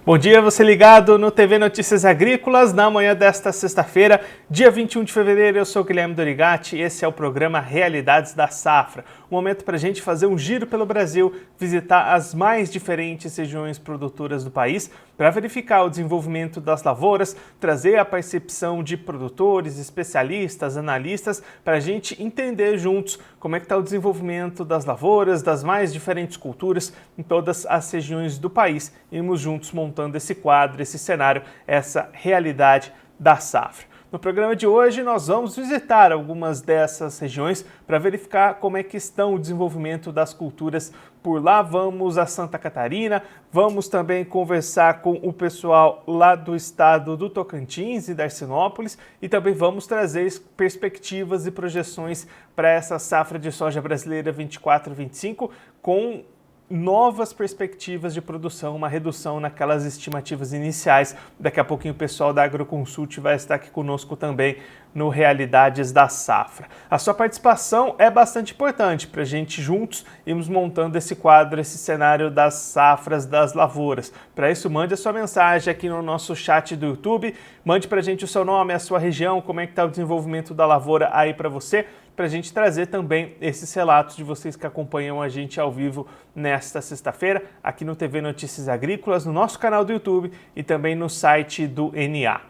Bom dia, você ligado no TV Notícias Agrícolas, na manhã desta sexta-feira, dia 21 de fevereiro. Eu sou Guilherme Dorigatti e esse é o programa Realidades da Safra. Um momento para a gente fazer um giro pelo Brasil, visitar as mais diferentes regiões produtoras do país, para verificar o desenvolvimento das lavouras, trazer a percepção de produtores, especialistas, analistas, para a gente entender juntos como é que está o desenvolvimento das lavouras, das mais diferentes culturas em todas as regiões do país. Irmos juntos montando esse quadro, esse cenário, essa realidade da safra. No programa de hoje nós vamos visitar algumas dessas regiões para verificar como é que estão o desenvolvimento das culturas por lá. Vamos a Santa Catarina, vamos também conversar com o pessoal lá do estado do Tocantins e Darcinópolis e também vamos trazer perspectivas e projeções para essa safra de soja brasileira 24-25 com novas perspectivas de produção, uma redução naquelas estimativas iniciais. Daqui a pouquinho o pessoal da Agroconsult vai estar aqui conosco também no Realidades da Safra. A sua participação é bastante importante para a gente juntos irmos montando esse quadro, esse cenário das safras, das lavouras. Para isso, mande a sua mensagem aqui no nosso chat do YouTube, mande para a gente o seu nome, a sua região, como é que está o desenvolvimento da lavoura aí para você, para a gente trazer também esses relatos de vocês que acompanham a gente ao vivo nesta sexta-feira, aqui no TV Notícias Agrícolas, no nosso canal do YouTube e também no site do NA.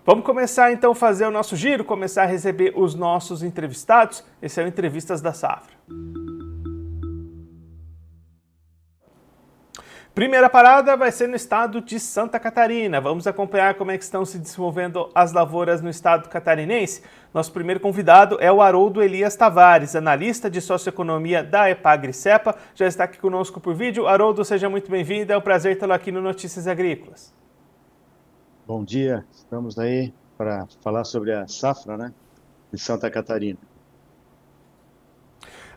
Vamos começar então a fazer o nosso giro, começar a receber os nossos entrevistados. Esse é o Entrevistas da Safra. Primeira parada vai ser no estado de Santa Catarina. Vamos acompanhar como é que estão se desenvolvendo as lavouras no estado catarinense. Nosso primeiro convidado é o Haroldo Elias Tavares, analista de socioeconomia da Epagri-Cepa. Já está aqui conosco por vídeo. Haroldo, seja muito bem-vindo. É um prazer tê-lo aqui no Notícias Agrícolas. Bom dia, estamos aí para falar sobre a safra, né, de Santa Catarina.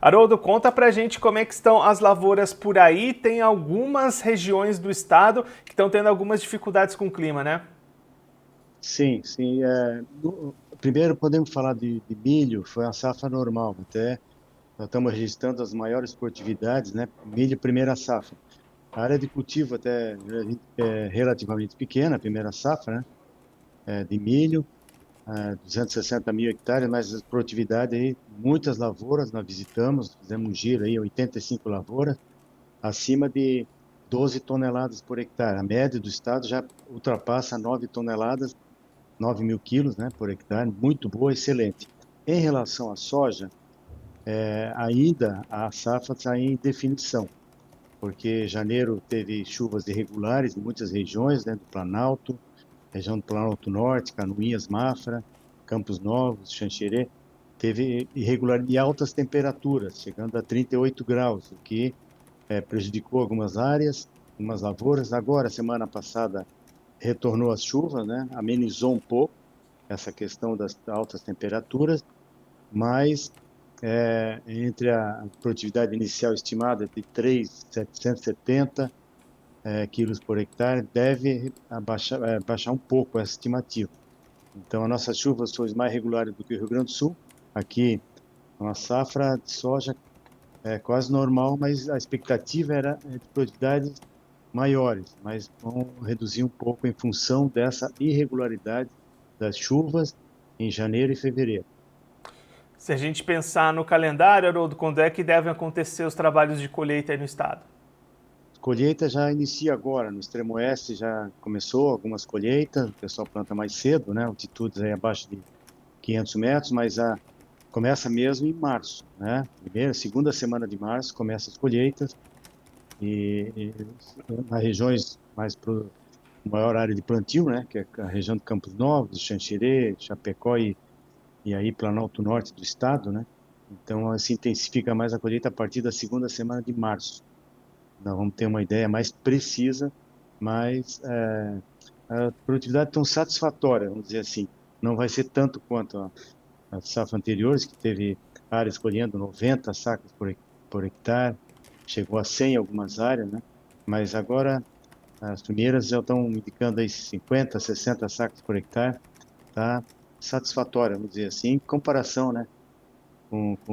Haroldo, conta pra gente como é que estão as lavouras por aí. Tem algumas regiões do estado que estão tendo algumas dificuldades com o clima, né? Sim. Primeiro podemos falar de milho, foi uma safra normal, até nós estamos registrando as maiores produtividades, né, milho primeira safra. A área de cultivo até é relativamente pequena, a primeira safra, né, de milho, 260 mil hectares, mas a produtividade aí, muitas lavouras, nós visitamos, fizemos um giro aí, 85 lavouras, acima de 12 toneladas por hectare. A média do estado já ultrapassa 9 toneladas, 9 mil quilos, né, por hectare, muito boa, excelente. Em relação à soja, ainda a safra está em definição, porque janeiro teve chuvas irregulares em muitas regiões, né, do Planalto, região do Planalto Norte, Canoinhas, Mafra, Campos Novos, Xanxerê, teve irregularidade e altas temperaturas, chegando a 38 graus, o que prejudicou algumas áreas, algumas lavouras. Agora, semana passada, retornou as chuvas, né? Amenizou um pouco essa questão das altas temperaturas, mas entre a produtividade inicial estimada de 3.770 quilos por hectare, deve baixar um pouco essa estimativa. Então, as nossas chuvas foram mais regulares do que o Rio Grande do Sul. Aqui, uma safra de soja quase normal, mas a expectativa era de produtividades maiores, mas vão reduzir um pouco em função dessa irregularidade das chuvas em janeiro e fevereiro. Se a gente pensar no calendário, Haroldo, quando é que devem acontecer os trabalhos de colheita aí no estado? Colheita já inicia agora, no extremo oeste já começou algumas colheitas, o pessoal planta mais cedo, né, altitudes aí abaixo de 500 metros, mas começa mesmo em março, né, primeira, segunda semana de março começa as colheitas, e nas regiões mais pro maior área de plantio, né, que é a região de Campos Novos, Xanxerê, Chapecó e aí Planalto Norte do estado, né, então se intensifica mais a colheita a partir da segunda semana de março. Nós vamos ter uma ideia mais precisa, mas a produtividade tão satisfatória, vamos dizer assim. Não vai ser tanto quanto a safra anteriores, que teve áreas colhendo 90 sacas por hectare, chegou a 100 em algumas áreas, né? Mas agora as primeiras já estão indicando aí 50, 60 sacas por hectare, tá satisfatória, vamos dizer assim, em comparação, né?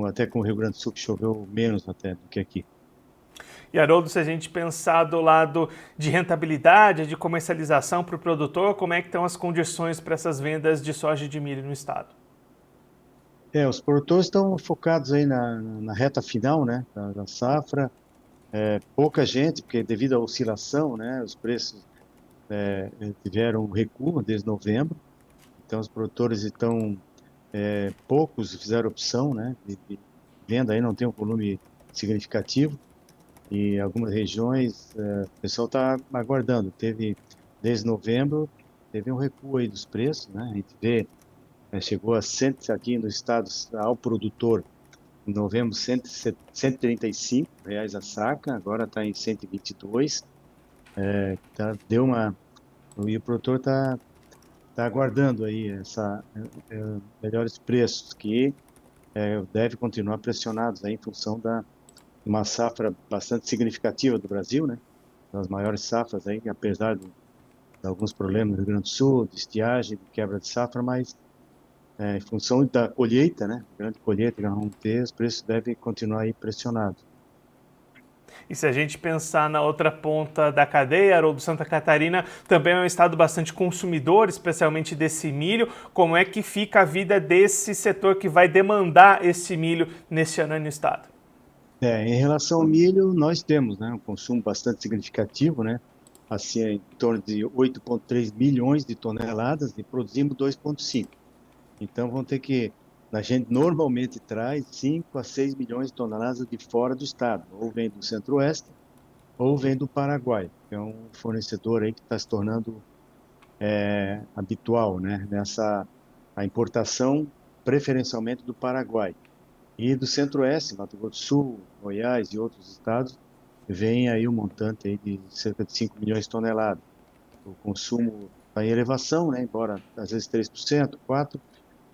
Até com o Rio Grande do Sul, que choveu menos até do que aqui. E Haroldo, se a gente pensar do lado de rentabilidade, de comercialização para o produtor, como é que estão as condições para essas vendas de soja e de milho no estado? Os produtores estão focados aí na reta final, né, da safra. Pouca gente, porque devido à oscilação, né, os preços tiveram um recuo desde novembro. Então, os produtores estão, poucos fizeram opção, né, de venda, aí não tem um volume significativo. E algumas regiões, o pessoal está aguardando. Desde novembro, teve um recuo aí dos preços, né? A gente vê, chegou a 100, aqui nos estados, ao produtor, em novembro, R$ 135 a saca, agora está em 122. Deu uma, e o produtor tá aguardando aí melhores preços, que deve continuar pressionados aí em função uma safra bastante significativa do Brasil, né? Das maiores safras aí, apesar de alguns problemas no Rio Grande do Sul, de estiagem, de quebra de safra, mas em função da colheita, né? Grande colheita que nós vamos ter, os preços devem continuar aí pressionados. E se a gente pensar na outra ponta da cadeia, Haroldo, Santa Catarina também é um estado bastante consumidor, especialmente desse milho. Como é que fica a vida desse setor que vai demandar esse milho nesse ano aí no estado? Em relação ao milho, nós temos, né, um consumo bastante significativo, né? Assim, em torno de 8,3 milhões de toneladas e produzimos 2,5. Então, a gente normalmente traz 5 a 6 milhões de toneladas de fora do estado, ou vem do Centro-Oeste, ou vem do Paraguai, que é um fornecedor aí que está se tornando habitual, né? A importação preferencialmente do Paraguai. E do Centro-Oeste, Mato Grosso do Sul, Goiás e outros estados, vem aí um montante aí de cerca de 5 milhões de toneladas. O consumo está em elevação, né? Embora às vezes 3%, 4%,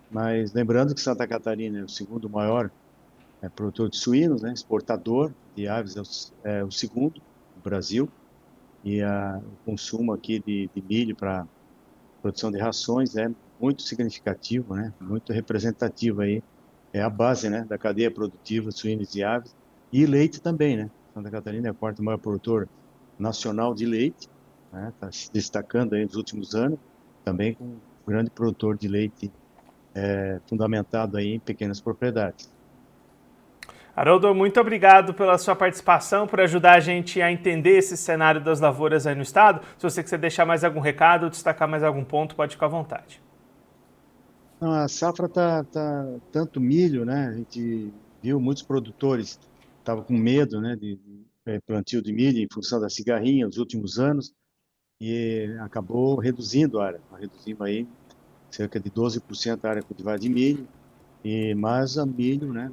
mas lembrando que Santa Catarina é o segundo maior produtor de suínos, né? Exportador de aves é o segundo no Brasil, e o consumo aqui de milho para produção de rações é muito significativo, né? Muito representativo aí. É a base, né, da cadeia produtiva de suínos e aves, e leite também, né? Santa Catarina é o quarto maior produtor nacional de leite, né? Está se destacando aí nos últimos anos, também com um grande produtor de leite fundamentado aí em pequenas propriedades. Haroldo, muito obrigado pela sua participação, por ajudar a gente a entender esse cenário das lavouras aí no estado. Se você quiser deixar mais algum recado, destacar mais algum ponto, pode ficar à vontade. A safra tanto milho, né? A gente viu muitos produtores estavam com medo, né, de plantio de milho em função da cigarrinha nos últimos anos, e acabou reduzindo a área. Nós reduzimos aí cerca de 12% a área cultivada de milho, mas a milho, né,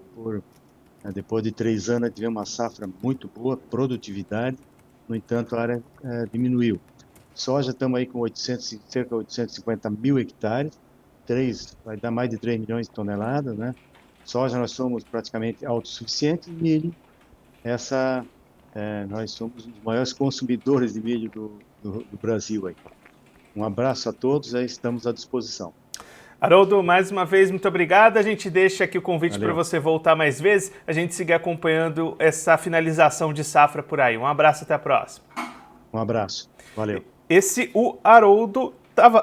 depois de 3 anos, tivemos uma safra muito boa, produtividade, no entanto, a área diminuiu. Soja, estamos aí com cerca de 850 mil hectares, vai dar mais de 3 milhões de toneladas, né? Soja, nós somos praticamente autossuficientes, e milho, nós somos os maiores consumidores de milho do Brasil aí. Um abraço a todos, aí estamos à disposição. Haroldo, mais uma vez, muito obrigado. A gente deixa aqui o convite para você voltar mais vezes, a gente seguir acompanhando essa finalização de safra por aí. Um abraço, até a próxima. Um abraço, valeu. O Haroldo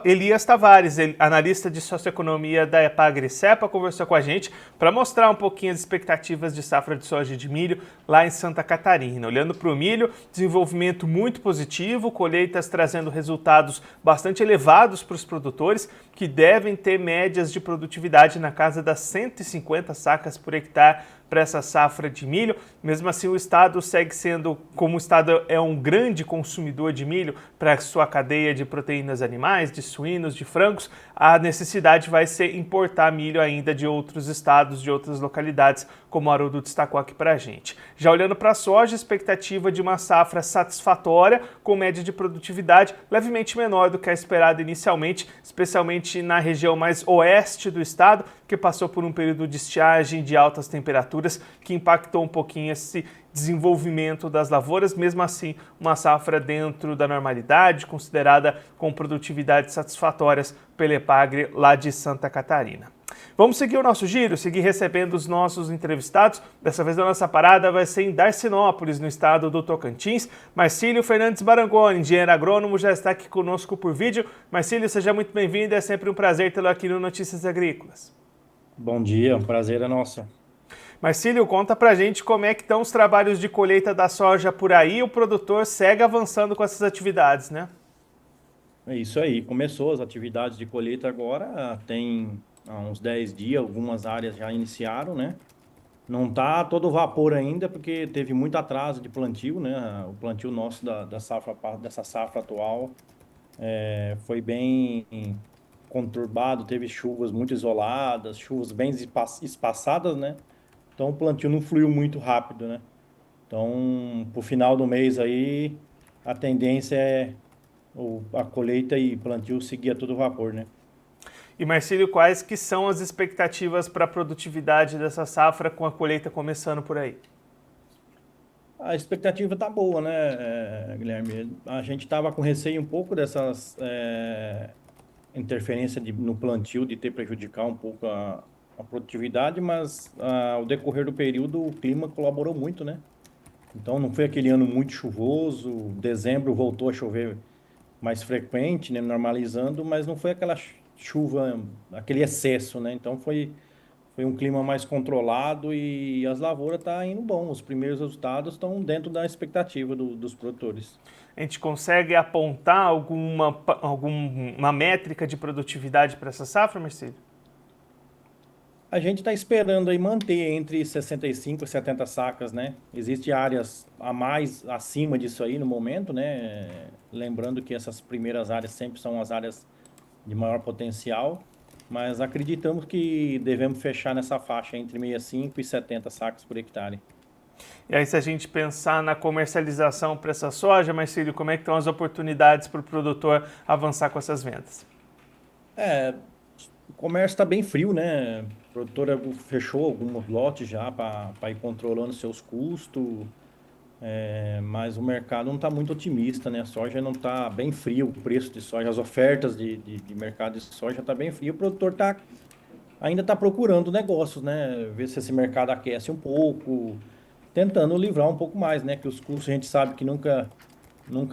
Elias Tavares, analista de socioeconomia da Epagri-Cepa, conversou com a gente para mostrar um pouquinho as expectativas de safra de soja e de milho lá em Santa Catarina. Olhando para o milho, desenvolvimento muito positivo, colheitas trazendo resultados bastante elevados para os produtores, que devem ter médias de produtividade na casa das 150 sacas por hectare para essa safra de milho. Mesmo assim, o estado segue sendo, como o estado é um grande consumidor de milho para a sua cadeia de proteínas animais, de suínos, de frangos, a necessidade vai ser importar milho ainda de outros estados, de outras localidades, como o Haroldo destacou aqui para a gente. Já olhando para a soja, expectativa de uma safra satisfatória, com média de produtividade levemente menor do que a esperada inicialmente, especialmente na região mais oeste do estado, que passou por um período de estiagem de altas temperaturas, que impactou um pouquinho esse desenvolvimento das lavouras. Mesmo assim, uma safra dentro da normalidade, considerada com produtividades satisfatórias pela Epagri lá de Santa Catarina. Vamos seguir o nosso giro, seguir recebendo os nossos entrevistados. Dessa vez a nossa parada vai ser em Darcinópolis, no estado do Tocantins. Marcílio Fernandes Barangoni, engenheiro agrônomo, já está aqui conosco por vídeo. Marcílio, seja muito bem-vindo, é sempre um prazer tê-lo aqui no Notícias Agrícolas. Bom dia, um prazer é nosso. Marcílio, conta pra gente como é que estão os trabalhos de colheita da soja por aí. O produtor segue avançando com essas atividades, né? É isso aí, começou as atividades de colheita agora, tem há uns 10 dias, algumas áreas já iniciaram, né? Não tá todo vapor ainda, porque teve muito atraso de plantio, né? O plantio nosso dessa safra atual foi bem conturbado, teve chuvas muito isoladas, chuvas bem espaçadas, né? Então o plantio não fluiu muito rápido, né? Então, pro final do mês aí, a tendência é a colheita e plantio seguir a todo vapor, né? E Marcílio, quais que são as expectativas para a produtividade dessa safra com a colheita começando por aí? A expectativa tá boa, né, Guilherme? A gente estava com receio um pouco dessas interferências no plantio, de ter prejudicado um pouco a produtividade, mas ao decorrer do período o clima colaborou muito, né? Então não foi aquele ano muito chuvoso, dezembro voltou a chover mais frequente, né, normalizando, mas não foi aquela chuva, aquele excesso, né? Então foi um clima mais controlado e as lavouras estão indo bom. Os primeiros resultados estão dentro da expectativa dos produtores. A gente consegue apontar alguma métrica de produtividade para essa safra, Marcílio? A gente está esperando aí manter entre 65 e 70 sacas, né? Existem áreas a mais acima disso aí no momento, né? Lembrando que essas primeiras áreas sempre são as áreas de maior potencial, mas acreditamos que devemos fechar nessa faixa entre 65 e 70 sacas por hectare. E aí, se a gente pensar na comercialização para essa soja, Marcílio, como é que estão as oportunidades para o produtor avançar com essas vendas? O comércio está bem frio, né? A produtora fechou alguns lotes já para ir controlando seus custos, mas o mercado não está muito otimista, né? A soja não está bem frio, o preço de soja, as ofertas de mercado de soja está bem frio. O produtor ainda está procurando negócios, né? Ver se esse mercado aquece um pouco, tentando livrar um pouco mais, né? Que os custos a gente sabe que nunca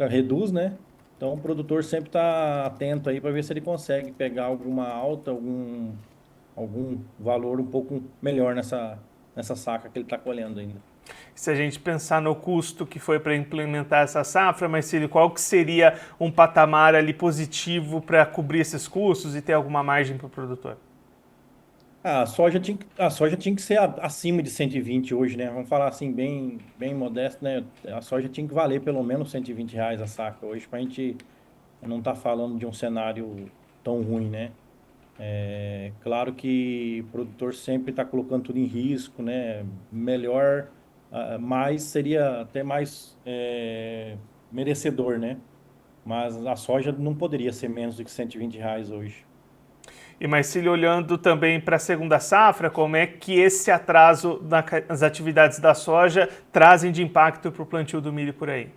reduz, né? Então o produtor sempre está atento aí para ver se ele consegue pegar alguma alta, algum valor um pouco melhor nessa saca que ele está colhendo ainda. Se a gente pensar no custo que foi para implementar essa safra, Marcílio, qual que seria um patamar ali positivo para cobrir esses custos e ter alguma margem para o produtor? A soja tinha que ser acima de 120 hoje, né? Vamos falar assim, bem modesto, né? A soja tinha que valer pelo menos R$ 120 a saca hoje, para a gente não estar falando de um cenário tão ruim, né? É claro que o produtor sempre está colocando tudo em risco, né? Melhor, mais seria até mais merecedor, né? Mas a soja não poderia ser menos do que R$ 120 hoje. E Marcílio, olhando também para a segunda safra, como é que esse atraso nas atividades da soja trazem de impacto para o plantio do milho por aí?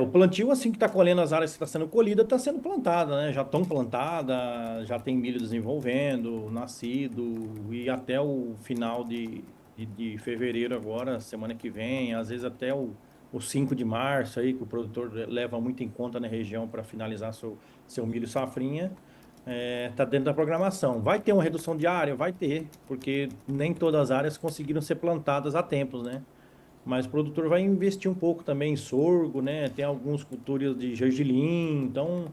O plantio, assim que está colhendo as áreas que está sendo colhida, está sendo plantada, né? Já estão plantadas, já tem milho desenvolvendo, nascido, e até o final de fevereiro agora, semana que vem, às vezes até o 5 de março aí, que o produtor leva muito em conta na região para finalizar seu milho safrinha, está dentro da programação. Vai ter uma redução de área? Vai ter, porque nem todas as áreas conseguiram ser plantadas a tempos, né? Mas o produtor vai investir um pouco também em sorgo, né? Tem alguns culturas de gergelim, então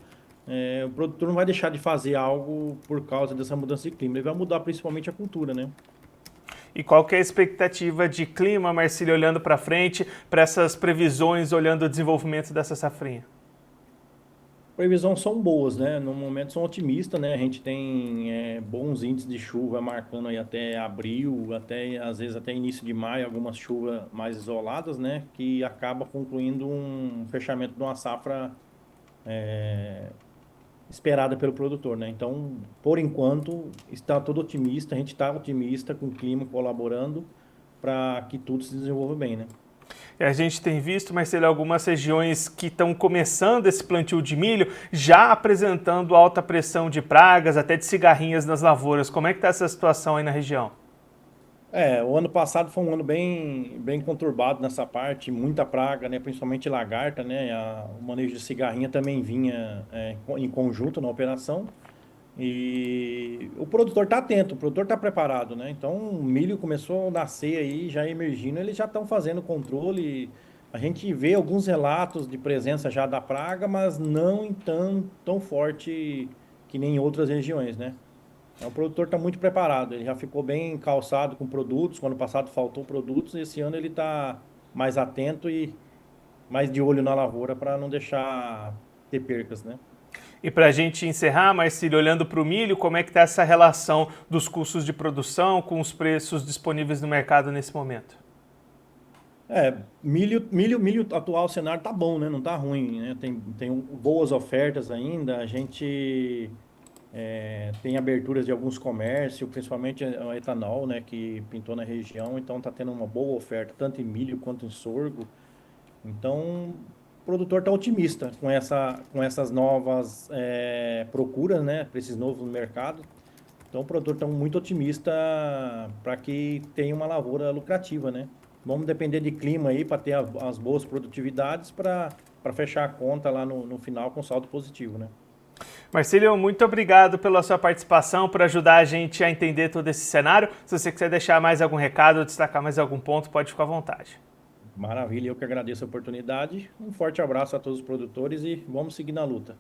o produtor não vai deixar de fazer algo por causa dessa mudança de clima. Ele vai mudar principalmente a cultura, né? E qual que é a expectativa de clima, Marcílio, olhando para frente, para essas previsões, olhando o desenvolvimento dessa safrinha? Previsões são boas, né? No momento são otimistas, né? A gente tem bons índices de chuva marcando aí até abril, até às vezes até início de maio, algumas chuvas mais isoladas, né? Que acaba concluindo um fechamento de uma safra esperada pelo produtor, né? Então, por enquanto, está todo otimista, a gente está otimista com o clima colaborando para que tudo se desenvolva bem, né? E a gente tem visto, Marcelo, algumas regiões que estão começando esse plantio de milho já apresentando alta pressão de pragas, até de cigarrinhas nas lavouras. Como é que está essa situação aí na região? O ano passado foi um ano bem conturbado nessa parte, muita praga, né? Principalmente lagarta, né? O manejo de cigarrinha também vinha em conjunto na operação. E o produtor está atento, o produtor está preparado, né? Então o milho começou a nascer aí, já emergindo, eles já estão fazendo controle. A gente vê alguns relatos de presença já da praga, mas não em tão forte que nem em outras regiões, né? Então, o produtor está muito preparado, ele já ficou bem calçado com produtos. O ano passado faltou produtos, esse ano ele está mais atento e mais de olho na lavoura para não deixar ter percas, né? E para a gente encerrar, Marcílio, olhando para o milho, como é que está essa relação dos custos de produção com os preços disponíveis no mercado nesse momento? Milho atual, o cenário tá bom, né? Não tá ruim, né? Tem boas ofertas ainda. A gente tem aberturas de alguns comércios, principalmente o etanol, né? Que pintou na região, então tá tendo uma boa oferta, tanto em milho quanto em sorgo. Então, o produtor está otimista com essas novas procuras, né? Para esses novos mercados. Então, o produtor está muito otimista para que tenha uma lavoura lucrativa, né? Vamos depender de clima aí para ter as boas produtividades para fechar a conta lá no final com saldo positivo, né? Marcílio, muito obrigado pela sua participação, por ajudar a gente a entender todo esse cenário. Se você quiser deixar mais algum recado ou destacar mais algum ponto, pode ficar à vontade. Maravilha, eu que agradeço a oportunidade. Um forte abraço a todos os produtores e vamos seguir na luta.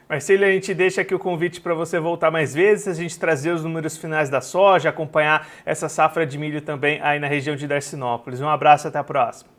Marcílio, a gente deixa aqui o convite para você voltar mais vezes, a gente trazer os números finais da soja, acompanhar essa safra de milho também aí na região de Darcinópolis. Um abraço, até a próxima.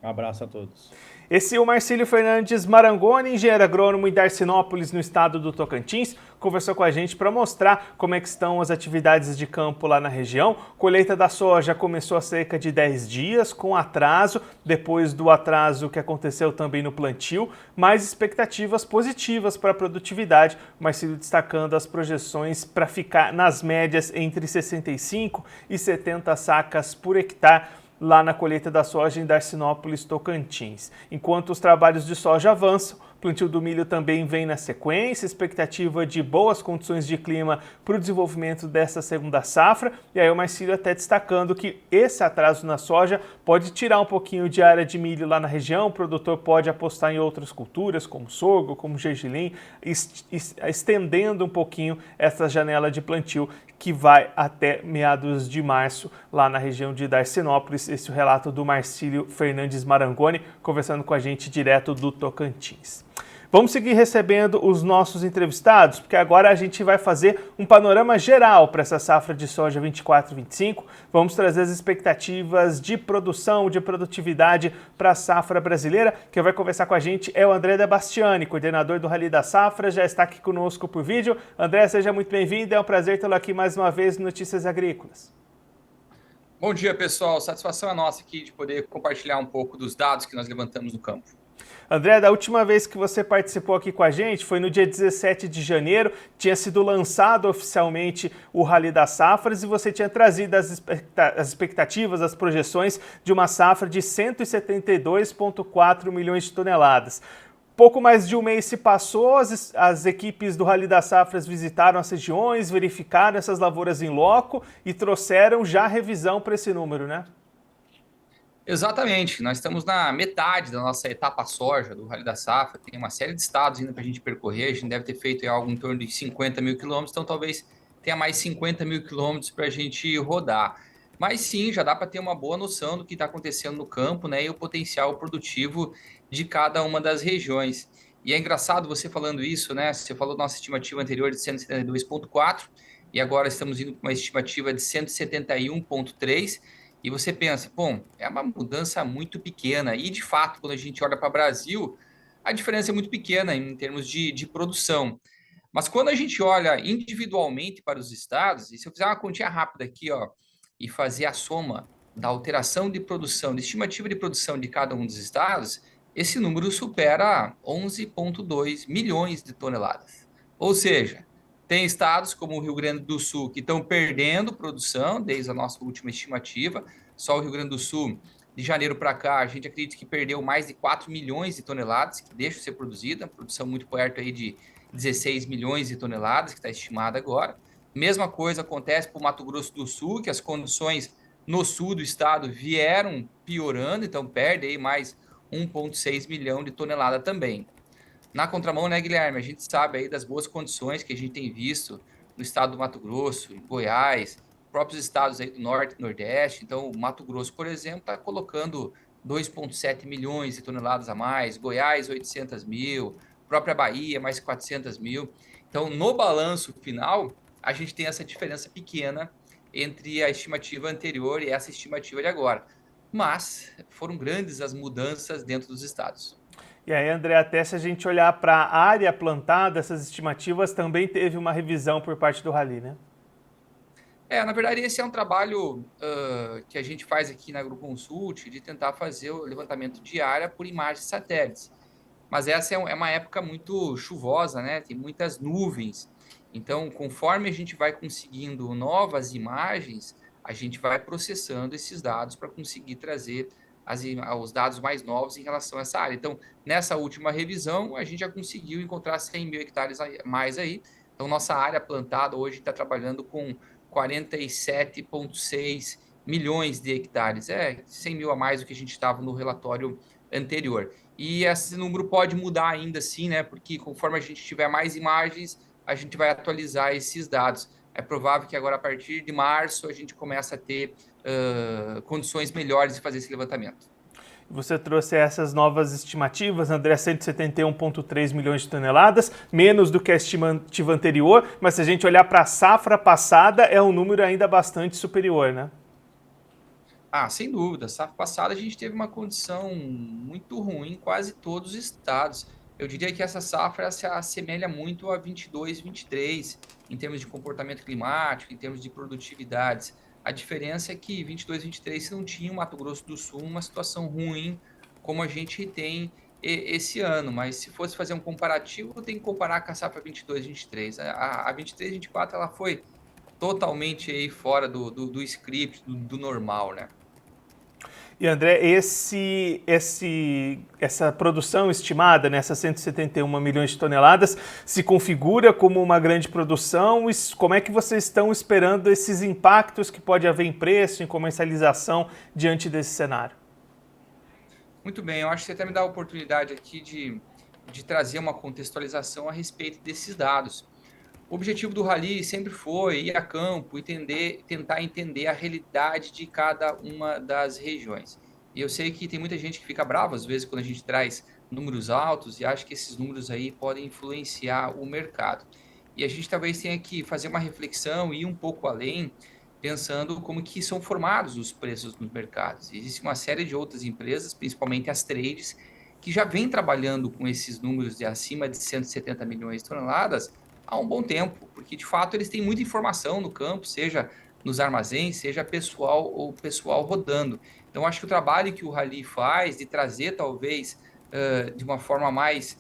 Um abraço a todos. Esse é o Marcílio Fernandes Marangoni, engenheiro agrônomo em Darcinópolis, no estado do Tocantins, conversou com a gente para mostrar como é que estão as atividades de campo lá na região. Colheita da soja começou há cerca de 10 dias, com atraso, depois do atraso que aconteceu também no plantio, mas expectativas positivas para a produtividade. O Marcílio destacando as projeções para ficar nas médias entre 65 e 70 sacas por hectare, lá na colheita da soja em Darcinópolis, Tocantins. Enquanto os trabalhos de soja avançam, o plantio do milho também vem na sequência, expectativa de boas condições de clima para o desenvolvimento dessa segunda safra. E aí o Marcílio até destacando que esse atraso na soja pode tirar um pouquinho de área de milho lá na região, o produtor pode apostar em outras culturas, como sorgo, como gergelim, estendendo um pouquinho essa janela de plantio que vai até meados de março lá na região de Darcinópolis. Esse é o relato do Marcílio Fernandes Marangoni, conversando com a gente direto do Tocantins. Vamos seguir recebendo os nossos entrevistados, porque agora a gente vai fazer um panorama geral para essa safra de soja 24-25. Vamos trazer as expectativas de produção, de produtividade para a safra brasileira. Quem vai conversar com a gente é o André Da Bastiani, coordenador do Rally da Safra, já está aqui conosco por vídeo. André, seja muito bem-vindo, é um prazer tê-lo aqui mais uma vez no Notícias Agrícolas. Bom dia, pessoal. Satisfação é nossa aqui de poder compartilhar um pouco dos dados que nós levantamos no campo. André, da última vez que você participou aqui com a gente foi no dia 17 de janeiro, tinha sido lançado oficialmente o Rally das Safras e você tinha trazido as expectativas, as projeções de uma safra de 172,4 milhões de toneladas. Pouco mais de um mês se passou, as equipes do Rally das Safras visitaram as regiões, verificaram essas lavouras em loco e trouxeram já revisão para esse número, né? Exatamente, nós estamos na metade da nossa etapa soja do Rally da Safra, tem uma série de estados ainda para a gente percorrer, a gente deve ter feito algo em torno de 50 mil quilômetros, então talvez tenha mais 50 mil quilômetros para a gente rodar. Mas sim, já dá para ter uma boa noção do que está acontecendo no campo, né, e o potencial produtivo de cada uma das regiões. E é engraçado você falando isso, né? Você falou da nossa estimativa anterior de 172,4 e agora estamos indo para uma estimativa de 171,3. E você pensa, bom, é uma mudança muito pequena. E, de fato, quando a gente olha para o Brasil, a diferença é muito pequena em termos de produção. Mas quando a gente olha individualmente para os estados, e se eu fizer uma continha rápida aqui, ó, e fazer a soma da alteração de produção, de estimativa de produção de cada um dos estados, esse número supera 11,2 milhões de toneladas. Ou seja, tem estados como o Rio Grande do Sul que estão perdendo produção desde a nossa última estimativa. Só o Rio Grande do Sul de janeiro para cá, a gente acredita que perdeu mais de 4 milhões de toneladas que deixam de ser produzida, produção muito perto aí de 16 milhões de toneladas, que está estimada agora. Mesma coisa acontece para o Mato Grosso do Sul, que as condições no sul do estado vieram piorando, então perde aí mais 1,6 milhão de tonelada também. Na contramão, né, Guilherme? A gente sabe aí das boas condições que a gente tem visto no estado do Mato Grosso, em Goiás, próprios estados aí do Norte e Nordeste. Então, o Mato Grosso, por exemplo, está colocando 2,7 milhões de toneladas a mais, Goiás, 800 mil, própria Bahia, mais 400 mil. Então, no balanço final, a gente tem essa diferença pequena entre a estimativa anterior e essa estimativa de agora. Mas foram grandes as mudanças dentro dos estados. E aí, André, até se a gente olhar para a área plantada, essas estimativas também teve uma revisão por parte do Rally, né? Na verdade, esse é um trabalho que a gente faz aqui na AgroConsult de tentar fazer o levantamento de área por imagens satélites. Mas essa é uma época muito chuvosa, né? Tem muitas nuvens. Então, conforme a gente vai conseguindo novas imagens, a gente vai processando esses dados para conseguir trazer os dados mais novos em relação a essa área. Então, nessa última revisão, a gente já conseguiu encontrar 100 mil hectares a mais aí. Então, nossa área plantada hoje está trabalhando com 47,6 milhões de hectares. 100 mil a mais do que a gente estava no relatório anterior. E esse número pode mudar ainda assim, né? Porque conforme a gente tiver mais imagens, a gente vai atualizar esses dados. É provável que agora, a partir de março, a gente comece a ter condições melhores de fazer esse levantamento. Você trouxe essas novas estimativas, André, 171,3 milhões de toneladas, menos do que a estimativa anterior, mas se a gente olhar para a safra passada, é um número ainda bastante superior, né? Sem dúvida. Safra passada a gente teve uma condição muito ruim em quase todos os estados. Eu diria que essa safra se assemelha muito a 22, 23, em termos de comportamento climático, em termos de produtividades. A diferença é que 22, 23 você não tinha o Mato Grosso do Sul uma situação ruim como a gente tem esse ano, mas se fosse fazer um comparativo, tem que comparar com a safra 22, 23. A 23, 24 ela foi totalmente aí fora do script, do normal, né? E André, essa produção estimada, nessas 171 milhões de toneladas, se configura como uma grande produção? E como é que vocês estão esperando esses impactos que pode haver em preço, em comercialização, diante desse cenário? Muito bem, eu acho que você até me dá a oportunidade aqui de trazer uma contextualização a respeito desses dados. O objetivo do Rally sempre foi ir a campo e tentar entender a realidade de cada uma das regiões. E eu sei que tem muita gente que fica brava, às vezes, quando a gente traz números altos e acha que esses números aí podem influenciar o mercado. E a gente talvez tenha que fazer uma reflexão e ir um pouco além, pensando como que são formados os preços nos mercados. Existe uma série de outras empresas, principalmente as trades, que já vêm trabalhando com esses números de acima de 170 milhões de toneladas há um bom tempo, porque de fato eles têm muita informação no campo, seja nos armazéns, seja pessoal rodando. Então acho que o trabalho que o Rally faz de trazer talvez de uma forma mais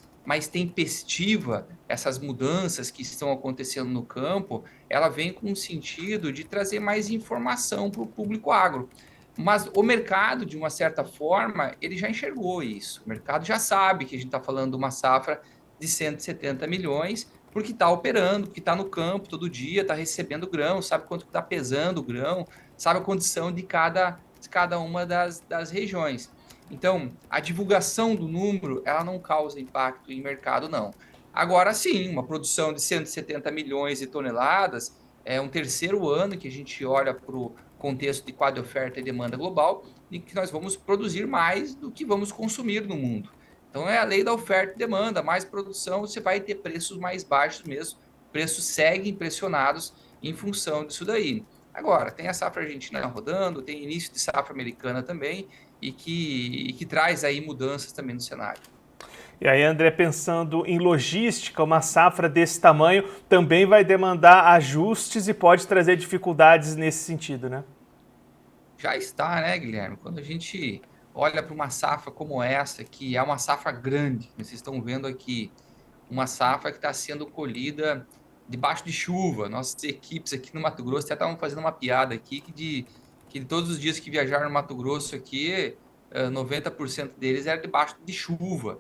tempestiva essas mudanças que estão acontecendo no campo, ela vem com o sentido de trazer mais informação para o público agro. Mas o mercado, de uma certa forma, ele já enxergou isso. O mercado já sabe que a gente está falando de uma safra de 170 milhões, porque está operando, porque está no campo todo dia, está recebendo grão, sabe quanto está pesando o grão, sabe a condição de cada uma das regiões. Então, a divulgação do número, ela não causa impacto em mercado, não. Agora sim, uma produção de 170 milhões de toneladas é um terceiro ano que a gente olha para o contexto de quadro de oferta e demanda global e que nós vamos produzir mais do que vamos consumir no mundo. Então, é a lei da oferta e demanda, mais produção, você vai ter preços mais baixos mesmo, preços seguem pressionados em função disso daí. Agora, tem a safra argentina rodando, tem início de safra americana também, e que traz aí mudanças também no cenário. E aí, André, pensando em logística, uma safra desse tamanho também vai demandar ajustes e pode trazer dificuldades nesse sentido, né? Já está, né, Guilherme? Quando a gente olha para uma safra como essa, que é uma safra grande, vocês estão vendo aqui, uma safra que está sendo colhida debaixo de chuva. Nossas equipes aqui no Mato Grosso até estavam fazendo uma piada aqui que de todos os dias que viajaram no Mato Grosso aqui, 90% deles era debaixo de chuva.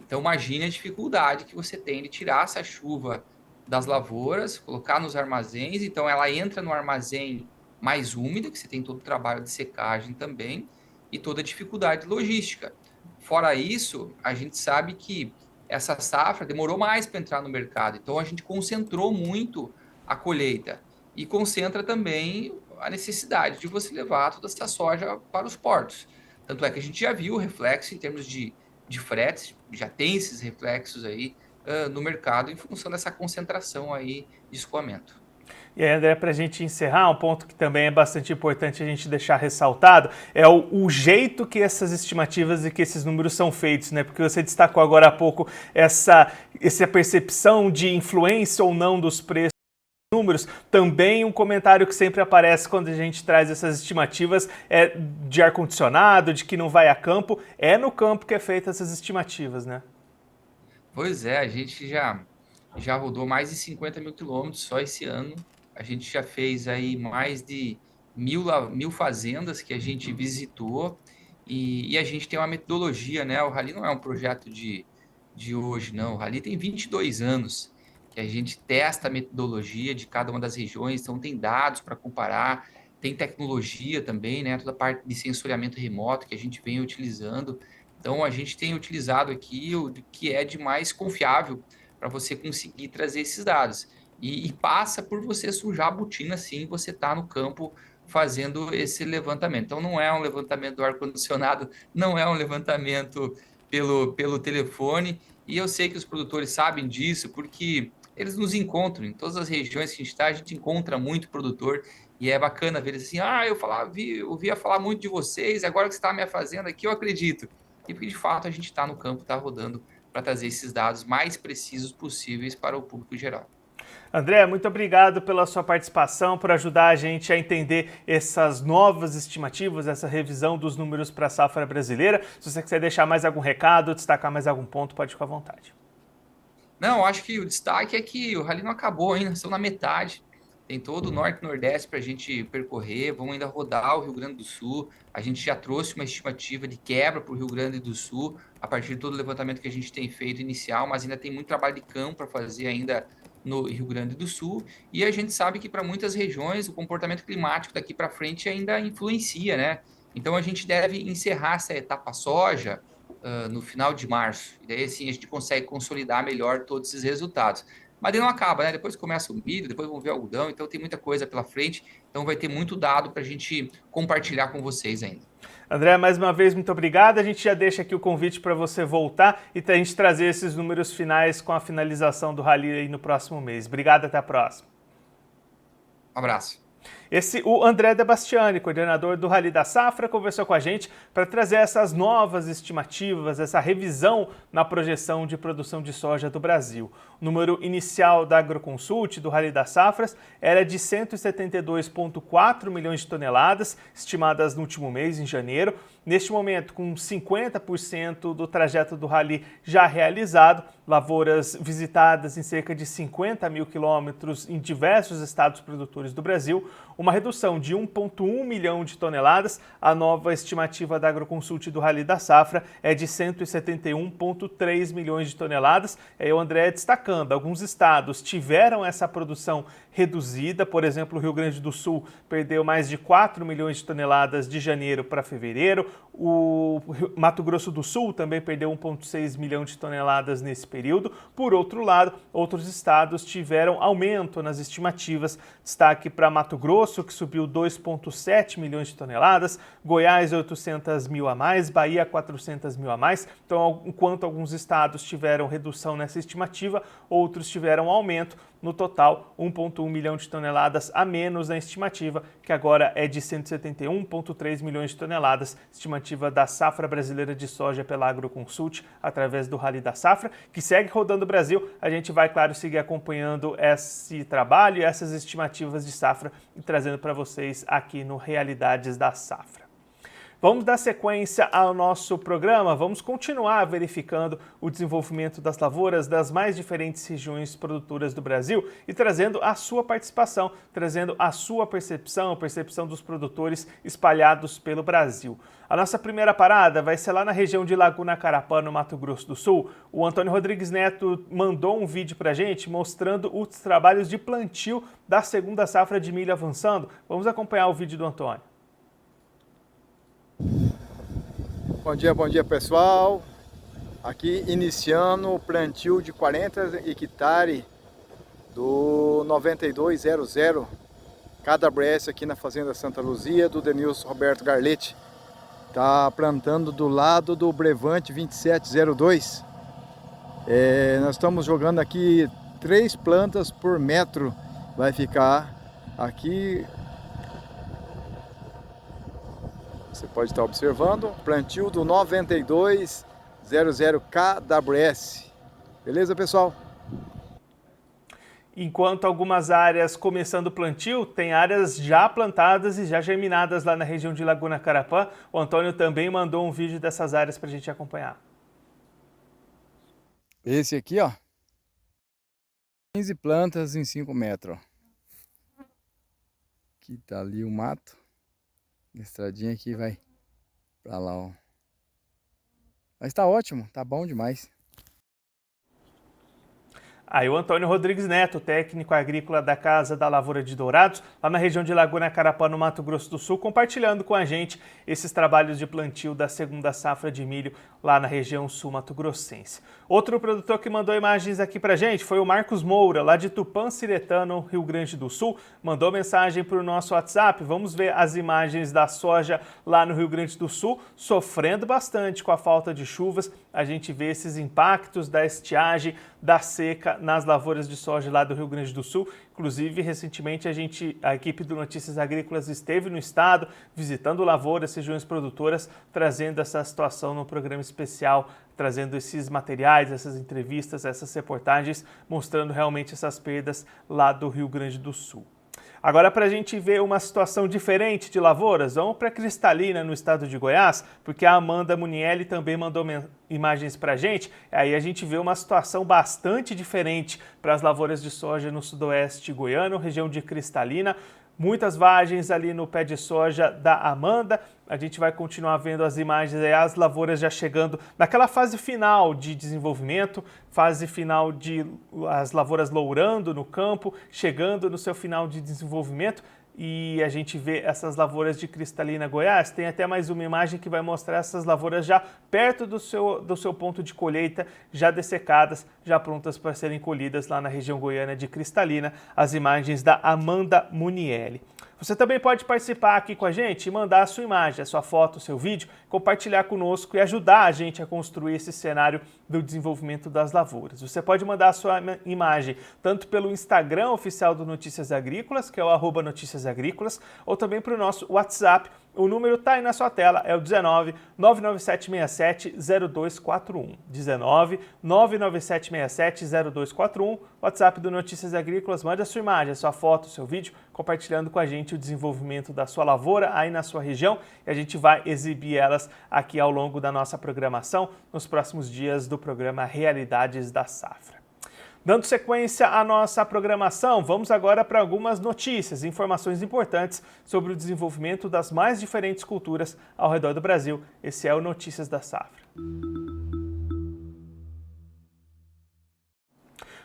Então, imagine a dificuldade que você tem de tirar essa chuva das lavouras, colocar nos armazéns. Então, ela entra no armazém mais úmido, que você tem todo o trabalho de secagem também, e toda a dificuldade logística. Fora isso, a gente sabe que essa safra demorou mais para entrar no mercado. Então, a gente concentrou muito a colheita e concentra também a necessidade de você levar toda essa soja para os portos. Tanto é que a gente já viu o reflexo em termos de fretes, já tem esses reflexos aí no mercado em função dessa concentração aí de escoamento. E aí, André, para a gente encerrar, um ponto que também é bastante importante a gente deixar ressaltado é o jeito que essas estimativas e que esses números são feitos, né? Porque você destacou agora há pouco essa percepção de influência ou não dos preços. Números, também um comentário que sempre aparece quando a gente traz essas estimativas é de ar-condicionado, de que não vai a campo. É no campo que é feita essas estimativas, né? Pois é, a gente já rodou mais de 50 mil quilômetros só esse ano. A gente já fez aí mais de mil fazendas que a gente visitou e a gente tem uma metodologia, né? O Rally não é um projeto de hoje, não. O Rally tem 22 anos que a gente testa a metodologia de cada uma das regiões, então tem dados para comparar, tem tecnologia também, né? Toda a parte de sensoriamento remoto que a gente vem utilizando. Então, a gente tem utilizado aqui o que é de mais confiável para você conseguir trazer esses dados. E passa por você sujar a botina, sim, você está no campo fazendo esse levantamento. Então, não é um levantamento do ar-condicionado, não é um levantamento pelo telefone. E eu sei que os produtores sabem disso, porque eles nos encontram. Em todas as regiões que a gente está, a gente encontra muito produtor. E é bacana ver assim, eu ouvia falar muito de vocês, agora que você está na minha fazenda aqui, eu acredito. E porque, de fato, a gente está no campo, está rodando para trazer esses dados mais precisos possíveis para o público geral. André, muito obrigado pela sua participação, por ajudar a gente a entender essas novas estimativas, essa revisão dos números para a safra brasileira. Se você quiser deixar mais algum recado, destacar mais algum ponto, pode ficar à vontade. Não, acho que o destaque é que o Rally não acabou ainda, estão na metade. Tem todo o Norte e Nordeste para a gente percorrer, vamos ainda rodar o Rio Grande do Sul. A gente já trouxe uma estimativa de quebra para o Rio Grande do Sul, a partir de todo o levantamento que a gente tem feito inicial, mas ainda tem muito trabalho de campo para fazer ainda no Rio Grande do Sul. E a gente sabe que para muitas regiões o comportamento climático daqui para frente ainda influencia, né? Então a gente deve encerrar essa etapa soja no final de março. E daí, assim, a gente consegue consolidar melhor todos esses resultados. Mas daí não acaba, né? Depois começa o milho, depois vamos ver o algodão, então tem muita coisa pela frente. Então vai ter muito dado para a gente compartilhar com vocês ainda. André, mais uma vez, muito obrigado. A gente já deixa aqui o convite para você voltar e a gente trazer esses números finais com a finalização do Rally aí no próximo mês. Obrigado, até a próxima. Um abraço. O André Debastiani, coordenador do Rally da Safra, conversou com a gente para trazer essas novas estimativas, essa revisão na projeção de produção de soja do Brasil. O número inicial da Agroconsult, do Rally das Safras, era de 172,4 milhões de toneladas, estimadas no último mês, em janeiro. Neste momento, com 50% do trajeto do Rally já realizado, lavouras visitadas em cerca de 50 mil quilômetros em diversos estados produtores do Brasil, uma redução de 1,1 milhão de toneladas. A nova estimativa da Agroconsult do Rally da Safra é de 171,3 milhões de toneladas. O André destacando, alguns estados tiveram essa produção reduzida, por exemplo, o Rio Grande do Sul perdeu mais de 4 milhões de toneladas de janeiro para fevereiro, o Mato Grosso do Sul também perdeu 1,6 milhão de toneladas nesse período. Por outro lado, outros estados tiveram aumento nas estimativas, destaque para Mato Grosso, que subiu 2,7 milhões de toneladas, Goiás 800 mil a mais, Bahia 400 mil a mais. Então, enquanto alguns estados tiveram redução nessa estimativa, outros tiveram aumento. No total, 1,1 milhão de toneladas a menos na estimativa, que agora é de 171,3 milhões de toneladas, estimativa da safra brasileira de soja pela Agroconsult, através do Rally da Safra, que segue rodando o Brasil. A gente vai, claro, seguir acompanhando esse trabalho e essas estimativas de safra e trazendo para vocês aqui no Realidades da Safra. Vamos dar sequência ao nosso programa, vamos continuar verificando o desenvolvimento das lavouras das mais diferentes regiões produtoras do Brasil e trazendo a sua participação, trazendo a sua percepção, a percepção dos produtores espalhados pelo Brasil. A nossa primeira parada vai ser lá na região de Laguna Carapã, no Mato Grosso do Sul. O Antônio Rodrigues Neto mandou um vídeo para a gente mostrando os trabalhos de plantio da segunda safra de milho avançando. Vamos acompanhar o vídeo do Antônio. Bom dia pessoal, aqui iniciando o plantio de 40 hectares do 9200 KWS aqui na Fazenda Santa Luzia, do Denilson Roberto Garletti. Tá plantando do lado do Brevante 2702. Nós estamos jogando aqui 3 plantas por metro, vai ficar aqui. Você pode estar observando, plantio do 9200 KWS. Beleza, pessoal? Enquanto algumas áreas começando o plantio, tem áreas já plantadas e já germinadas lá na região de Laguna Carapã. O Antônio também mandou um vídeo dessas áreas para a gente acompanhar. Esse aqui, ó, 15 plantas em 5 metros. Aqui tá ali o mato. A estradinha aqui vai pra lá, ó. Mas tá ótimo, tá bom demais. Aí o Antônio Rodrigues Neto, técnico agrícola da Casa da Lavoura de Dourados, lá na região de Laguna Carapã, no Mato Grosso do Sul, compartilhando com a gente esses trabalhos de plantio da segunda safra de milho lá na região sul-mato-grossense. Outro produtor que mandou imagens aqui pra gente foi o Marcos Moura, lá de Tupanciretano, Rio Grande do Sul, mandou mensagem para o nosso WhatsApp. Vamos ver as imagens da soja lá no Rio Grande do Sul, sofrendo bastante com a falta de chuvas. A gente vê esses impactos da estiagem, da seca nas lavouras de soja lá do Rio Grande do Sul. Inclusive, recentemente a equipe do Notícias Agrícolas esteve no estado, visitando lavouras, regiões produtoras, trazendo essa situação no programa especial, trazendo esses materiais, essas entrevistas, essas reportagens, mostrando realmente essas perdas lá do Rio Grande do Sul. Agora, para a gente ver uma situação diferente de lavouras, vamos para Cristalina, no estado de Goiás, porque a Amanda Munielli também mandou imagens para a gente. Aí a gente vê uma situação bastante diferente para as lavouras de soja no sudoeste goiano, região de Cristalina. Muitas vagens ali no pé de soja da Amanda. A gente vai continuar vendo as imagens aí, as lavouras já chegando naquela fase final de desenvolvimento, fase final de as lavouras lourando no campo, chegando no seu final de desenvolvimento. E a gente vê essas lavouras de Cristalina, Goiás. Tem até mais uma imagem que vai mostrar essas lavouras já perto do seu ponto de colheita, já dessecadas, já prontas para serem colhidas lá na região goiana de Cristalina. As imagens da Amanda Munielli. Você também pode participar aqui com a gente e mandar a sua imagem, a sua foto, o seu vídeo, compartilhar conosco e ajudar a gente a construir esse cenário do desenvolvimento das lavouras. Você pode mandar a sua imagem tanto pelo Instagram oficial do Notícias Agrícolas, que é o @Notícias Agrícolas, ou também para o nosso WhatsApp. O número está aí na sua tela, é o 19 99767 0241. 19 99767 0241, WhatsApp do Notícias Agrícolas. Mande a sua imagem, a sua foto, o seu vídeo, compartilhando com a gente o desenvolvimento da sua lavoura aí na sua região, e a gente vai exibir elas aqui ao longo da nossa programação nos próximos dias do programa Realidades da Safra. Dando sequência à nossa programação, vamos agora para algumas notícias e informações importantes sobre o desenvolvimento das mais diferentes culturas ao redor do Brasil. Esse é o Notícias da Safra.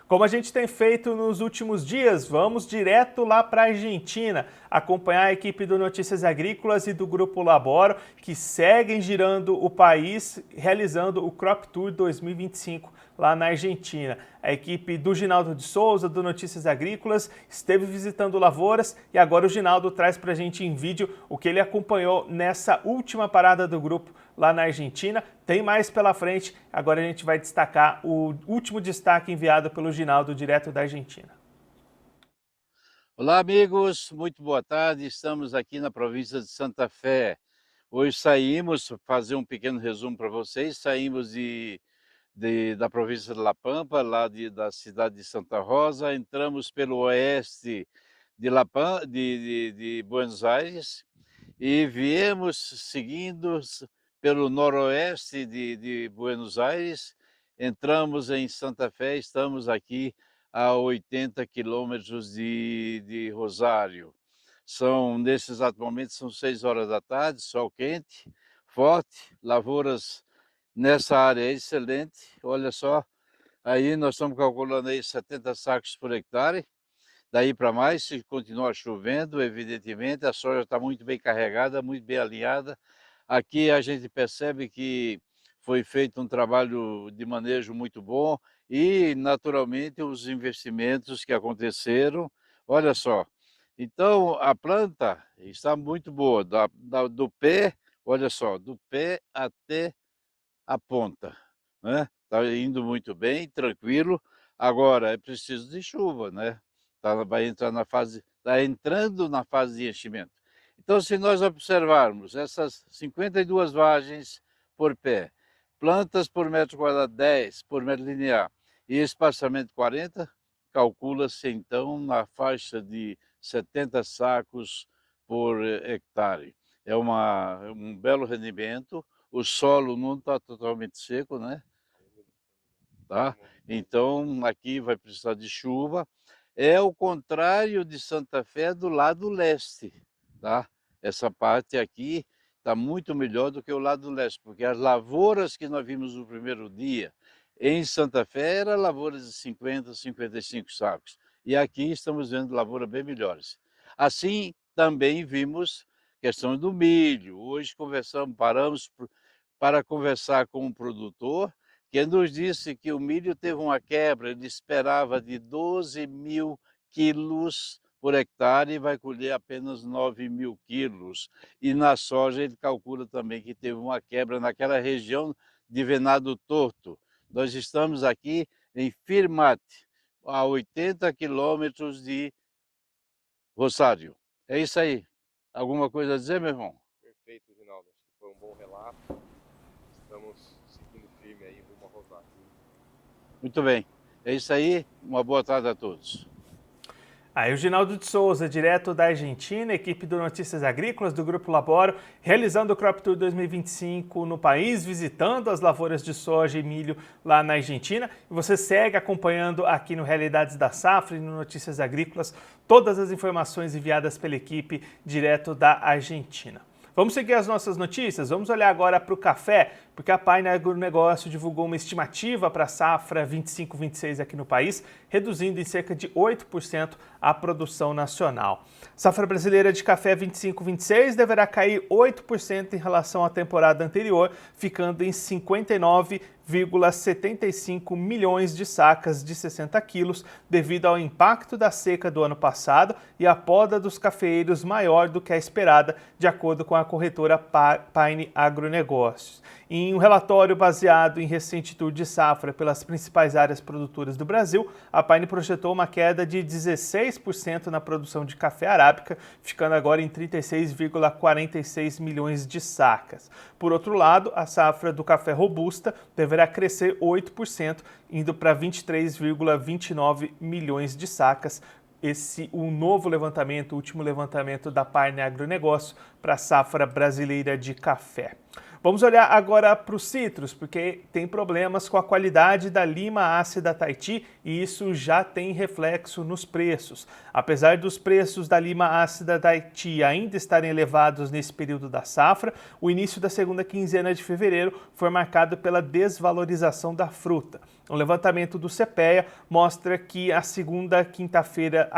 Como a gente tem feito nos últimos dias, vamos direto lá para a Argentina, acompanhar a equipe do Notícias Agrícolas e do Grupo Laboro, que seguem girando o país, realizando o Crop Tour 2025 lá na Argentina. A equipe do Ginaldo de Souza, do Notícias Agrícolas, esteve visitando lavouras e agora o Ginaldo traz para a gente em vídeo o que ele acompanhou nessa última parada do grupo lá na Argentina. Tem mais pela frente, agora a gente vai destacar o último destaque enviado pelo Ginaldo, direto da Argentina. Olá, amigos, muito boa tarde. Estamos aqui na província de Santa Fé. Hoje saímos, fazer um pequeno resumo para vocês, saímos da província de La Pampa, da cidade de Santa Rosa, entramos pelo oeste de Buenos Aires e viemos seguindo pelo noroeste de Buenos Aires, entramos em Santa Fé, estamos aqui a 80 quilômetros de Rosário. Nesse exato momento, são 6 horas da tarde, sol quente, forte, lavouras nessa área é excelente. Olha só, aí nós estamos calculando aí 70 sacos por hectare. Daí para mais, se continuar chovendo, evidentemente, a soja está muito bem carregada, muito bem alinhada. Aqui a gente percebe que foi feito um trabalho de manejo muito bom e, naturalmente, os investimentos que aconteceram. Olha só, então a planta está muito boa, do pé, olha só, do pé até a ponta, né? Está indo muito bem, tranquilo. Agora é preciso de chuva, né? Está entrando na fase de enchimento. Então, se nós observarmos essas 52 vagens por pé, plantas por metro quadrado 10 por metro linear e espaçamento 40, calcula-se então na faixa de 70 sacos por hectare. É um belo rendimento. O solo não está totalmente seco, né? Tá? Então, aqui vai precisar de chuva. É o contrário de Santa Fé do lado leste, tá? Essa parte aqui está muito melhor do que o lado leste, porque as lavouras que nós vimos no primeiro dia em Santa Fé eram lavouras de 50, 55 sacos. E aqui estamos vendo lavouras bem melhores. Assim, também vimos questão do milho. Hoje paramos para conversar com um produtor que nos disse que o milho teve uma quebra, ele esperava de 12 mil quilos por hectare e vai colher apenas 9 mil quilos. E na soja ele calcula também que teve uma quebra naquela região de Venado Torto. Nós estamos aqui em Firmate, a 80 quilômetros de Rosário. É isso aí. Alguma coisa a dizer, meu irmão? Perfeito, Ginaldo. Acho que foi um bom relato. Estamos seguindo firme aí rumo a Rosário. Muito bem. É isso aí. Uma boa tarde a todos. Aí o Ginaldo de Souza, direto da Argentina, equipe do Notícias Agrícolas do Grupo Laboro, realizando o Crop Tour 2025 no país, visitando as lavouras de soja e milho lá na Argentina. E você segue acompanhando aqui no Realidades da Safra e no Notícias Agrícolas todas as informações enviadas pela equipe direto da Argentina. Vamos seguir as nossas notícias? Vamos olhar agora para o café, porque a Pine Agronegócio divulgou uma estimativa para a safra 25-26 aqui no país, reduzindo em cerca de 8% a produção nacional. Safra brasileira de café 25-26 deverá cair 8% em relação à temporada anterior, ficando em 59,75 milhões de sacas de 60 quilos, devido ao impacto da seca do ano passado e a poda dos cafeeiros maior do que a esperada, de acordo com a corretora Pine Agronegócios. Em um relatório baseado em recente tour de safra pelas principais áreas produtoras do Brasil, a Pine projetou uma queda de 16% na produção de café arábica, ficando agora em 36,46 milhões de sacas. Por outro lado, a safra do café robusta deverá crescer 8%, indo para 23,29 milhões de sacas. O novo levantamento, o último levantamento da Pine Agronegócio para a safra brasileira de café. Vamos olhar agora para os citros, porque tem problemas com a qualidade da lima ácida Tahiti e isso já tem reflexo nos preços. Apesar dos preços da lima ácida Tahiti ainda estarem elevados nesse período da safra, o início da segunda quinzena de fevereiro foi marcado pela desvalorização da fruta. O levantamento do CPEA mostra que da segunda quinta-feira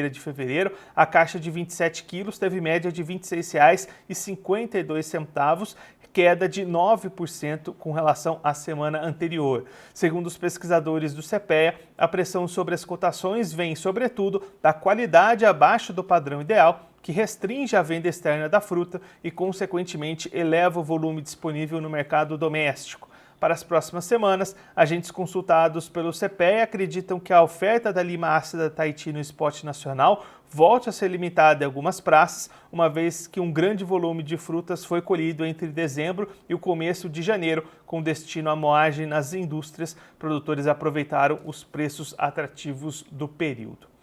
de fevereiro, a caixa de 27 quilos teve média de R$ 26,52, queda de 9% com relação à semana anterior. Segundo os pesquisadores do CPEA, a pressão sobre as cotações vem, sobretudo, da qualidade abaixo do padrão ideal, que restringe a venda externa da fruta e, consequentemente, eleva o volume disponível no mercado doméstico. Para as próximas semanas, agentes consultados pelo CPEA acreditam que a oferta da lima ácida Tahiti no spot nacional volte a ser limitada em algumas praças, uma vez que um grande volume de frutas foi colhido entre dezembro e o começo de janeiro, com destino à moagem nas indústrias. Produtores aproveitaram os preços atrativos do período.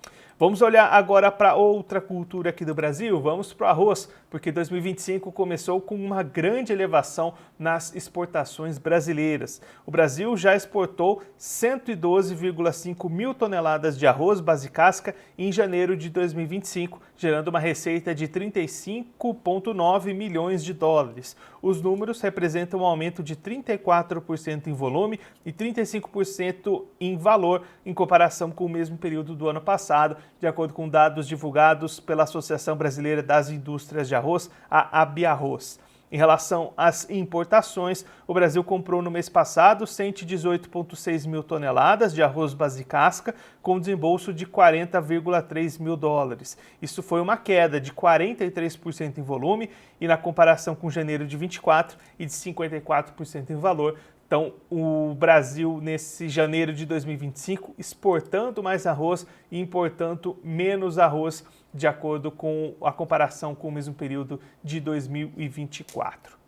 Vamos olhar agora para outra cultura aqui do Brasil, vamos para o arroz, porque 2025 começou com uma grande elevação nas exportações brasileiras. O Brasil já exportou 112,5 mil toneladas de arroz base casca em janeiro de 2025, gerando uma receita de 35,9 milhões de dólares. Os números representam um aumento de 34% em volume e 35% em valor em comparação com o mesmo período do ano passado, de acordo com dados divulgados pela Associação Brasileira das Indústrias de Arroz, a Abiarroz. Em relação às importações, o Brasil comprou no mês passado 118,6 mil toneladas de arroz base casca, com desembolso de 40,3 mil dólares. Isso foi uma queda de 43% em volume e na comparação com janeiro de 24 e de 54% em valor. Então, o Brasil, nesse janeiro de 2025, exportando mais arroz e importando menos arroz, de acordo com a comparação com o mesmo período de 2024.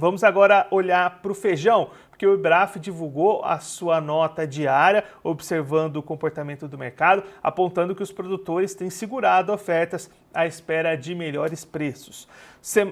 Vamos agora olhar para o feijão, porque o IBRAF divulgou a sua nota diária, observando o comportamento do mercado, apontando que os produtores têm segurado ofertas à espera de melhores preços.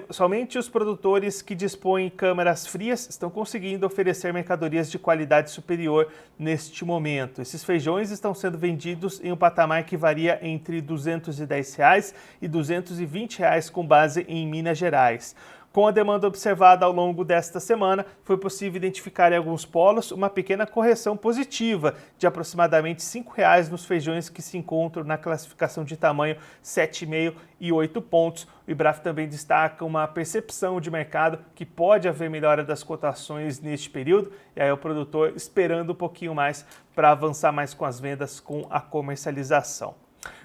Somente os produtores que dispõem de câmaras frias estão conseguindo oferecer mercadorias de qualidade superior neste momento. Esses feijões estão sendo vendidos em um patamar que varia entre R$ 210 e R$ 220 com base em Minas Gerais. Com a demanda observada ao longo desta semana, foi possível identificar em alguns polos uma pequena correção positiva de aproximadamente R$ 5,00 nos feijões que se encontram na classificação de tamanho 7,5 e 8 pontos. O IBRAF também destaca uma percepção de mercado que pode haver melhora das cotações neste período, e aí o produtor esperando um pouquinho mais para avançar mais com as vendas, com a comercialização.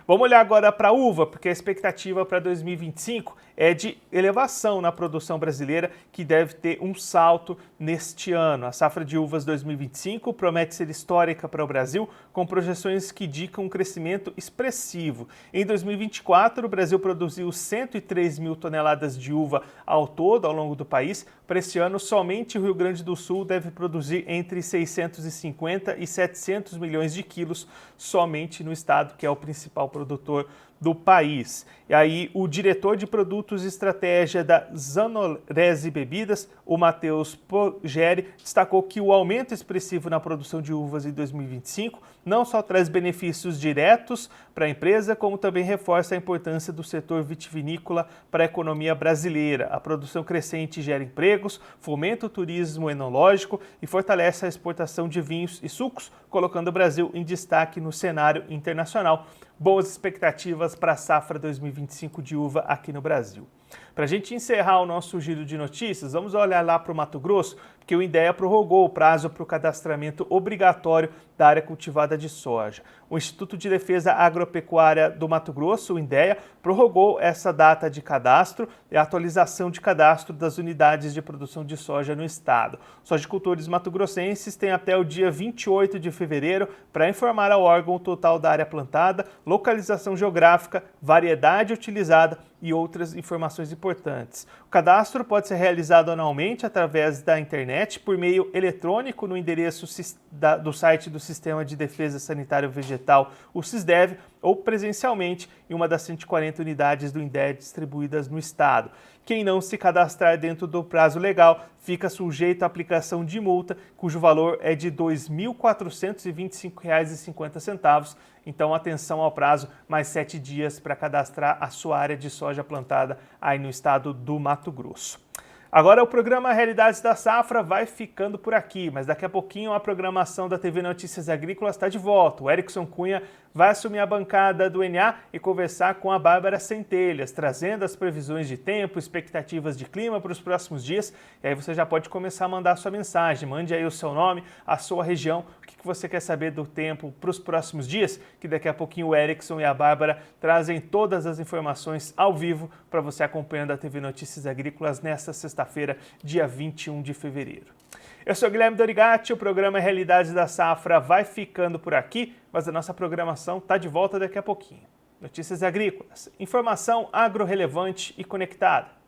Vamos olhar agora para a uva, porque a expectativa para 2025 é de elevação na produção brasileira, que deve ter um salto neste ano. A safra de uvas 2025 promete ser histórica para o Brasil, com projeções que indicam um crescimento expressivo. Em 2024, o Brasil produziu 103 mil toneladas de uva ao todo, ao longo do país. Para esse ano, somente o Rio Grande do Sul deve produzir entre 650 e 700 milhões de quilos, somente no estado, que é o principal produtor do país. E aí o diretor de produtos e estratégia da Zanolese Bebidas, o Matheus Pogeri, destacou que o aumento expressivo na produção de uvas em 2025 não só traz benefícios diretos para a empresa, como também reforça a importância do setor vitivinícola para a economia brasileira. A produção crescente gera empregos, fomenta o turismo enológico e fortalece a exportação de vinhos e sucos, colocando o Brasil em destaque no cenário internacional. Boas expectativas para a safra 2025 de uva aqui no Brasil. Para a gente encerrar o nosso giro de notícias, vamos olhar lá para o Mato Grosso, porque o INDEA prorrogou o prazo para o cadastramento obrigatório da área cultivada de soja. O Instituto de Defesa Agropecuária do Mato Grosso, o INDEA, prorrogou essa data de cadastro e atualização de cadastro das unidades de produção de soja no estado. Os sojicultores mato-grossenses têm até o dia 28 de fevereiro para informar ao órgão o total da área plantada, localização geográfica, variedade utilizada e outras informações importantes. O cadastro pode ser realizado anualmente através da internet, por meio eletrônico no endereço do site do Sistema de Defesa Sanitária Vegetal, o SISDEV, ou presencialmente em uma das 140 unidades do INDEA distribuídas no estado. Quem não se cadastrar dentro do prazo legal fica sujeito à aplicação de multa, cujo valor é de R$ 2.425,50. Então, atenção ao prazo, mais 7 dias para cadastrar a sua área de soja plantada aí no estado do Mato Grosso. Agora o programa Realidades da Safra vai ficando por aqui, mas daqui a pouquinho a programação da TV Notícias Agrícolas está de volta. O Erickson Cunha vai assumir a bancada do NA e conversar com a Bárbara Centelhas, trazendo as previsões de tempo, expectativas de clima para os próximos dias. E aí você já pode começar a mandar a sua mensagem, mande aí o seu nome, a sua região, o que você quer saber do tempo para os próximos dias, que daqui a pouquinho o Erickson e a Bárbara trazem todas as informações ao vivo para você acompanhando a TV Notícias Agrícolas nesta sexta-feira, dia 21 de fevereiro. Eu sou Guilherme Dorigatti, o programa Realidades da Safra vai ficando por aqui, mas a nossa programação está de volta daqui a pouquinho. Notícias Agrícolas, informação agro-relevante e conectada.